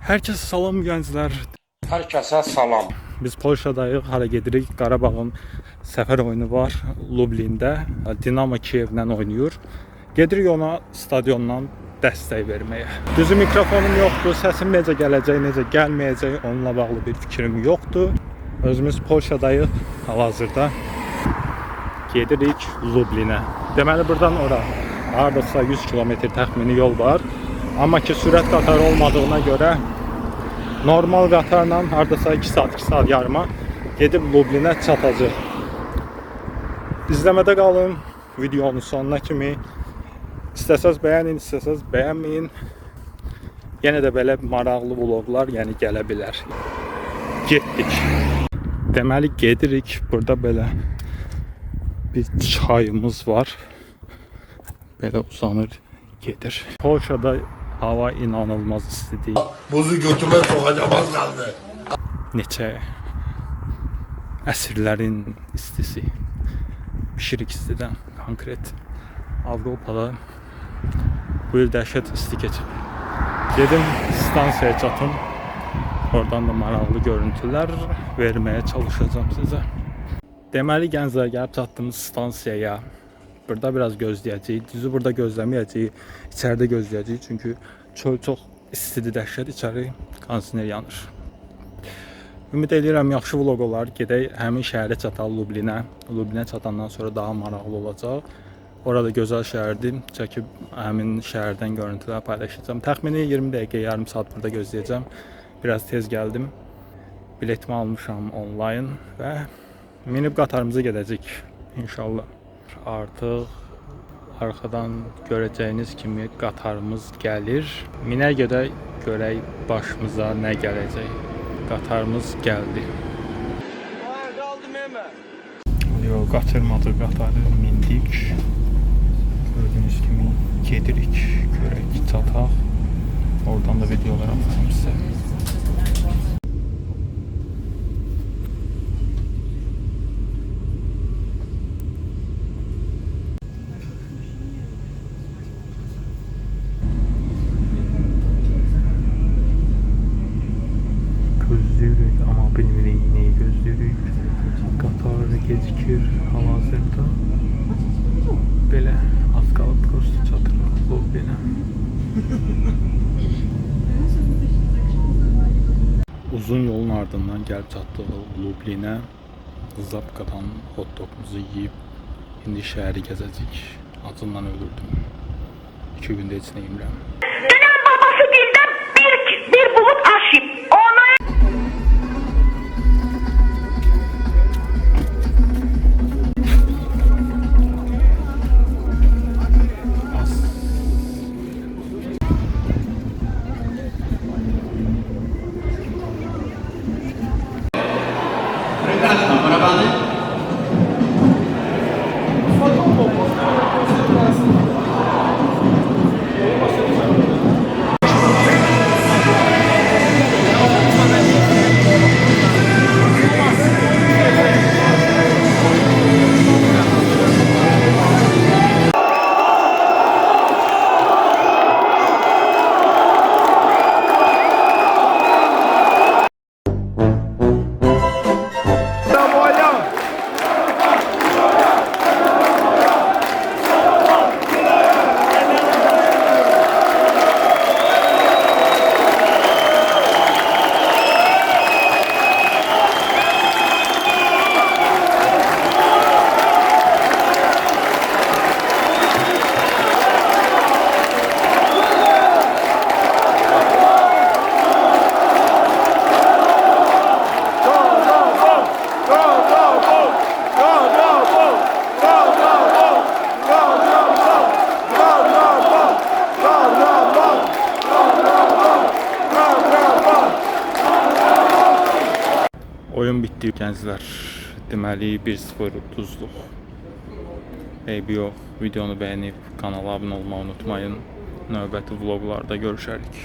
Hər kəsə salam gənclər. Hər kəsə salam. Biz Polşadayıq, hara gedirik? Qarabağın səfər oyunu var Lublində. Dinamo Kiyevlə oynayır. Gedirik ona stadiondan dəstək verməyə. Düzü mikrofonum yoxdur, səsim necə gələcək, necə gəlməyəcək, onunla bağlı bir fikrim yoxdur. Özümüz Polşadayıq hal-hazırda. Gedirik Lublinə. Deməli buradan ora hardasa 100 kilometr təxmini yol var. Amma ki sürət qatarı olmadığına görə normal qatarla hardasa 2 saat yarıma gedib Lublinə çatacaq. İzləmədə qalın videonun sonuna kimi. İstəsəz bəyənin, istəsəz bəyənməyin. Yenə də belə maraqlı vloglar gələ bilər. Getdik. Deməli gedirik. Burada belə bir çayımız var. Belə uzanır, gedir. Polşada hava inanılmaz istidir. Buzu götürmə sokacağım az qaldı. Neçə əsrlərin istisi. Pişirik istidən konkret. Avropada bu il dəhşət isti keçib. Dedim stansiyaya çatım. Oradan da maraqlı görüntülər verməyə çalışacağım sizə. Deməli gənclər gəlib çatdığımız stansiyaya. Burada biraz gözləyəcəyik. Düzü burada gözləməyəcəyik. İçəridə gözləyəcəyik. Çünki çöl çox istidir, dəhşət. İçəri kondisioner yanır. Ümid edirəm yaxşı vlog olar. Gedək həmin şəhərə çatal Lublinə. Lublinə çatandan sonra daha maraqlı olacaq. Orada gözəl şəhərdir. Çəkib həmin şəhərdən görüntülər paylaşacağım. Təxmini 20 dəqiqə, yarım saat burada gözləyəcəm. Biraz tez gəldim. Biletimi almışam onlayn və minib qatarımıza gedəcək inşallah. Artıq arxadan görəcəyiniz kimi qatarımız gəlir. Minə gedək görək başımıza nə gələcək. Qatarımız gəldi. Yox, qaçırmadı qatarı, mindik. Gördüyünüz kimi gedirik, görək çataq. Oradan da videolar atacağım sizə. Gözləyirik, amma bilmirik neyi gözləyirik. Qatar gecikir hal-hazırda. Belə az qalıb prosto çatırıq Lublinə. Uzun yolun ardından gəlib çatdıq Lublinə. Zapkadan hot dogumuzu yeyib indi şəhəri gəzəcək. Acından ölürdüm. 2 gündə heç nə yemirəm. Dünən babası birdən bir bulut aşıb. Oyun bitdi gənclər. Deməli 1-0 uduzduq. Eybi yox. Videonu bəyənib kanala abunə olmağı unutmayın. Növbəti vloglarda görüşərik.